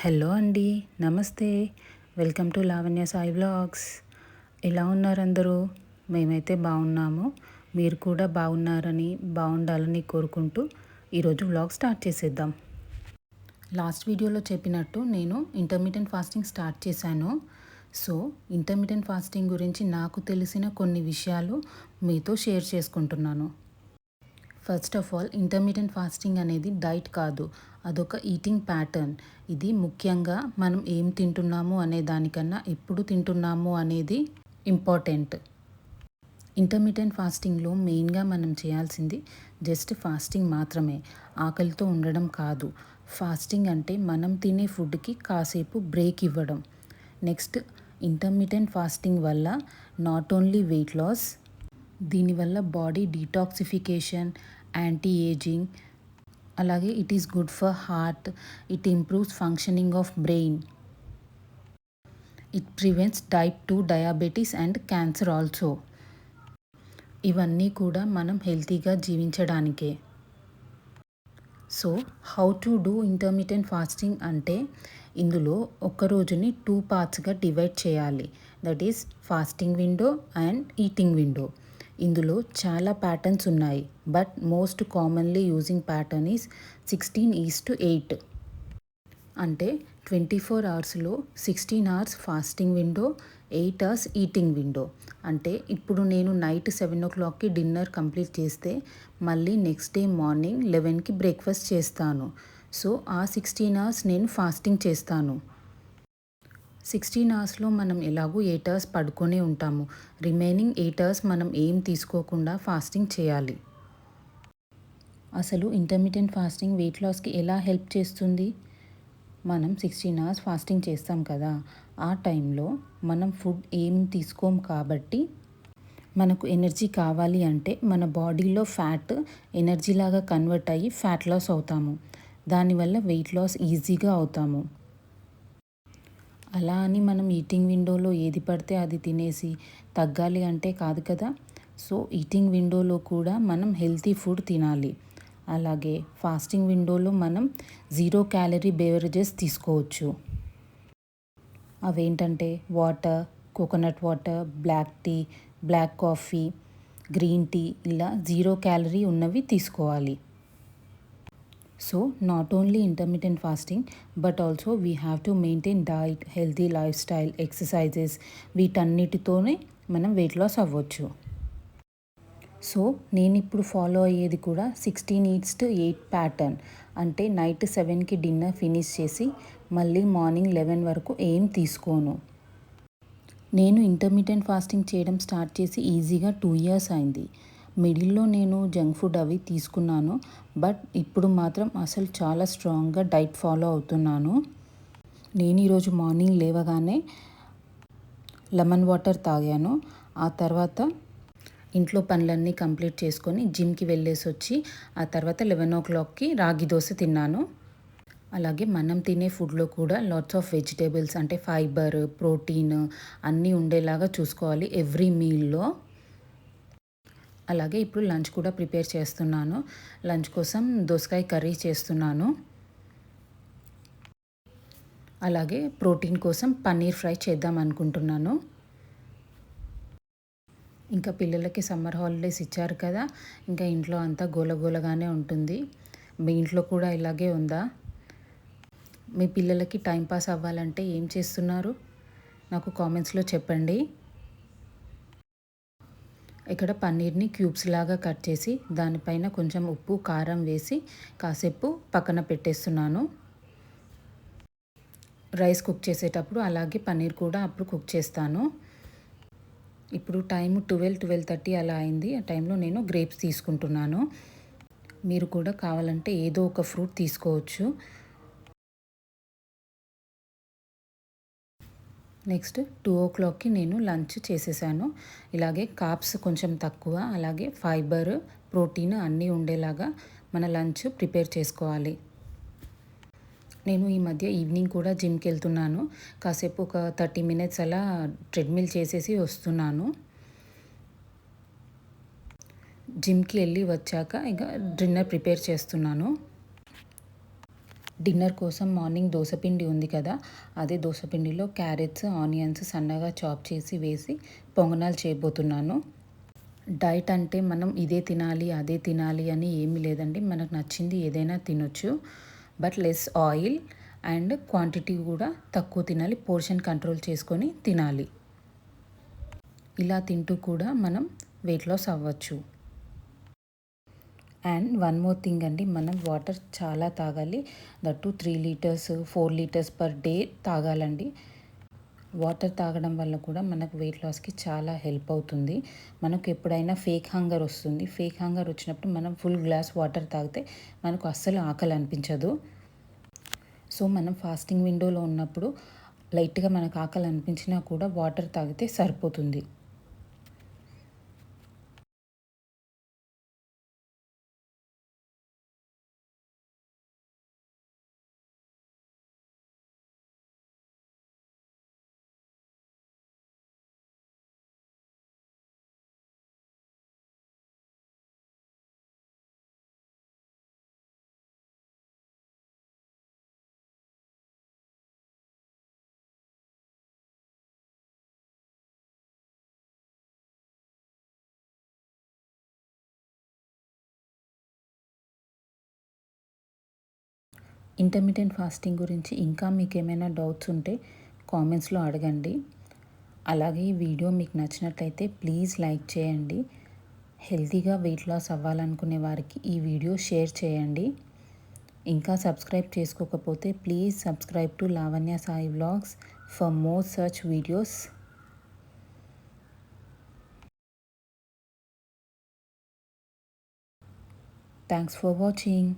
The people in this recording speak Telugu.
హలో అండి, నమస్తే. Welcome to Lavanya Sai vlogs. ఎలా ఉన్నారు అందరూ? మేమైతే బాగున్నాము. మీరు కూడా బాగున్నారని, బాగుండాలని కోరుకుంటూ ఈరోజు వ్లాగ్ స్టార్ట్ చేసేద్దాం. లాస్ట్ వీడియోలో చెప్పినట్టు నేను ఇంటర్మీడియట్ ఫాస్టింగ్ స్టార్ట్ చేశాను. సో ఇంటర్మీడియట్ ఫాస్టింగ్ గురించి నాకు తెలిసిన కొన్ని విషయాలు మీతో షేర్ చేసుకుంటున్నాను. First of all, intermediate fasting అనేది డైట్ కాదు, అదొక ఈటింగ్ ప్యాటర్న్. ఇది ముఖ్యంగా మనం ఏం తింటున్నాము అనే దానికన్నా ఎప్పుడు తింటున్నాము అనేది ఇంపార్టెంట్. ఇంటర్మీడియట్ ఫాస్టింగ్లో మెయిన్గా మనం చేయాల్సింది జస్ట్ ఫాస్టింగ్ మాత్రమే, ఆకలితో ఉండడం కాదు. ఫాస్టింగ్ అంటే మనం తినే ఫుడ్కి కాసేపు బ్రేక్ ఇవ్వడం. నెక్స్ట్, ఇంటర్మీడియట్ ఫాస్టింగ్ వల్ల నాట్ ఓన్లీ వెయిట్ లాస్, దీనివల్ల బాడీ డీటాక్సిఫికేషన్, యాంటీ ఏజింగ్, అలాగే it is good for heart, it improves functioning of brain, it prevents type 2 diabetes and cancer also. ఇవన్నీ కూడా మనం హెల్తీగా జీవించడానికే. So how to do intermediate fasting అంటే, ఇందులో ఒక రోజుని 2 పార్ట్స్గా డివైడ్ చేయాలి. That is fasting window and eating window. ఇందులో చాలా ప్యాటర్న్స్ ఉన్నాయి, but most commonly using pattern is 16:8. అంటే 24 అవర్స్లో 16 hours fasting window, 8 hours eating window. అంటే ఇప్పుడు నేను నైట్ 7 o'clockకి డిన్నర్ కంప్లీట్ చేస్తే మళ్ళీ నెక్స్ట్ డే మార్నింగ్ 11కి బ్రేక్ఫాస్ట్ చేస్తాను. సో ఆ 16 అవర్స్ నేను ఫాస్టింగ్ చేస్తాను. 16 అవర్స్లో మనం ఎలాగో 8 అవర్స్ పడుకొనే ఉంటాము. రిమైనింగ్ 8 అవర్స్ మనం ఏం తీసుకోకుండా ఫాస్టింగ్ చేయాలి. అసలు ఇంటర్మీడియట్ ఫాస్టింగ్ వెయిట్ లాస్కి ఎలా హెల్ప్ చేస్తుంది? మనం 16 అవర్స్ ఫాస్టింగ్ చేస్తాం కదా, ఆ టైంలో మనం ఫుడ్ ఏం తీసుకోం కాబట్టి మనకు ఎనర్జీ కావాలి అంటే మన బాడీలో ఫ్యాట్ ఎనర్జీలాగా కన్వర్ట్ అయ్యి ఫ్యాట్ లాస్ అవుతాము. దానివల్ల వెయిట్ లాస్ ఈజీగా అవుతాము. అలా అని మనం ఈటింగ్ విండోలో ఏది పడితే అది తినేసి తగ్గాలి అంటే కాదు కదా. సో ఈటింగ్ విండోలో కూడా మనం హెల్తీ ఫుడ్ తినాలి. అలాగే ఫాస్టింగ్ విండోలో మనం 0 క్యాలరీ బెవరేజెస్ తీసుకోవచ్చు. అవేంటంటే water, coconut water, black tea, black coffee, green tea, ఇలా 0 క్యాలరీ ఉన్నవి తీసుకోవాలి. So not only intermediate fasting, but also we have to maintain diet, healthy life style, exercises, వీటన్నిటితోనే మనం వెయిట్ లాస్ అవ్వచ్చు. సో నేను ఇప్పుడు ఫాలో అయ్యేది కూడా 16:8 ప్యాటర్న్. అంటే నైట్ 7కి డిన్నర్ ఫినిష్ చేసి మళ్ళీ మార్నింగ్ 11 వరకు ఏం తీసుకోను. నేను ఇంటర్మీడియట్ ఫాస్టింగ్ చేయడం స్టార్ట్ చేసి ఈజీగా 2 years అయింది. మిడిల్లో నేను జంక్ ఫుడ్ అవి తీసుకున్నాను, బట్ ఇప్పుడు మాత్రం అసలు చాలా స్ట్రాంగ్గా డైట్ ఫాలో అవుతున్నాను. నేను ఈరోజు మార్నింగ్ లేవగానే లెమన్ వాటర్ తాగాను. ఆ తర్వాత ఇంట్లో పనులన్నీ కంప్లీట్ చేసుకొని జిమ్కి వెళ్ళేసి వచ్చి ఆ తర్వాత 11 o'clockకి రాగి దోశ తిన్నాను. అలాగే మనం తినే ఫుడ్లో కూడా లాట్స్ ఆఫ్ వెజిటేబుల్స్ అంటే ఫైబర్, ప్రోటీన్ అన్నీ ఉండేలాగా చూసుకోవాలి ఎవ్రీ మీల్లో. అలాగే ఇప్పుడు లంచ్ కూడా ప్రిపేర్ చేస్తున్నాను. లంచ్ కోసం దోసకాయ కర్రీ చేస్తున్నాను. అలాగే ప్రోటీన్ కోసం పన్నీర్ ఫ్రై చేద్దాం అనుకుంటున్నాను. ఇంకా పిల్లలకి సమ్మర్ హాలిడేస్ ఇచ్చారు కదా, ఇంకా ఇంట్లో అంతా గోలగోలగానే ఉంటుంది. మీ ఇంట్లో కూడా ఇలాగే ఉందా? మీ పిల్లలకి టైంపాస్ అవ్వాలంటే ఏం చేస్తున్నారు? నాకు కామెంట్స్లో చెప్పండి. ఇక్కడ పన్నీర్ని క్యూబ్స్ లాగా కట్ చేసి దానిపైన కొంచెం ఉప్పు, కారం వేసి కాసేపు పక్కన పెట్టేస్తున్నాను. రైస్ కుక్ చేసేటప్పుడు అలాగే పన్నీర్ కూడా అప్పుడు కుక్ చేస్తాను. ఇప్పుడు టైం 12-12:30 అలా అయింది. ఆ టైంలో నేను గ్రేప్స్ తీసుకుంటున్నాను. మీరు కూడా కావాలంటే ఏదో ఒక ఫ్రూట్ తీసుకోవచ్చు. నెక్స్ట్ 2 o'clockకి నేను లంచ్ చేసేసాను. ఇలాగే కార్బ్స్ కొంచెం తక్కువ, అలాగే ఫైబర్, ప్రోటీన్ అన్నీ ఉండేలాగా మన లంచ్ ప్రిపేర్ చేసుకోవాలి. నేను ఈ మధ్య ఈవినింగ్ కూడా జిమ్కి వెళ్తున్నాను. కాసేపు ఒక 30 minutes అలా ట్రెడ్మిల్ చేసేసి వస్తున్నాను. జిమ్కి వెళ్ళి వచ్చాక ఇక డిన్నర్ ప్రిపేర్ చేస్తున్నాను. డిన్నర్ కోసం మార్నింగ్ దోసపిండి ఉంది కదా, అదే దోసపిండిలో క్యారెట్స్, ఆనియన్స్ సన్నగా చాప్ చేసి వేసి పొంగనాలు చేయబోతున్నాను. డైట్ అంటే మనం ఇదే తినాలి, అదే తినాలి అని ఏమీ లేదండి. మనకు నచ్చింది ఏదైనా తినొచ్చు. But less oil and quantity కూడా తక్కువ తినాలి. పోర్షన్ కంట్రోల్ చేసుకొని తినాలి. ఇలా తింటూ కూడా మనం వెయిట్ లాస్ అవ్వచ్చు. అండ్ వన్ మోర్ థింగ్ అండి, మనం వాటర్ చాలా తాగాలి. That 3 litres 4 litres per day తాగాలండి. వాటర్ తాగడం వల్ల కూడా మనకు వెయిట్ లాస్కి చాలా హెల్ప్ అవుతుంది. మనకు ఎప్పుడైనా ఫేక్ హంగర్ వస్తుంది. ఫేక్ హంగర్ వచ్చినప్పుడు మనం ఫుల్ గ్లాస్ వాటర్ తాగితే మనకు అస్సలు ఆకలి అనిపించదు. సో మనం ఫాస్టింగ్ విండోలో ఉన్నప్పుడు లైట్గా మనకు ఆకలి అనిపించినా కూడా వాటర్ తాగితే సరిపోతుంది. ఇంటర్మిటెంట్ ఫాస్టింగ్ గురించి ఇంకా మీకు ఏమైనా డౌట్స్ ఉంటే కామెంట్స్లో అడగండి. అలాగే ఈ వీడియో మీకు నచ్చినట్లయితే ప్లీజ్ లైక్ చేయండి. హెల్తీగా వెయిట్ లాస్ అవ్వాలనుకునే వారికి ఈ వీడియో షేర్ చేయండి. ఇంకా సబ్స్క్రైబ్ చేసుకోకపోతే please subscribe to Lavanya Sai vlogs for more such videos. Thanks for watching.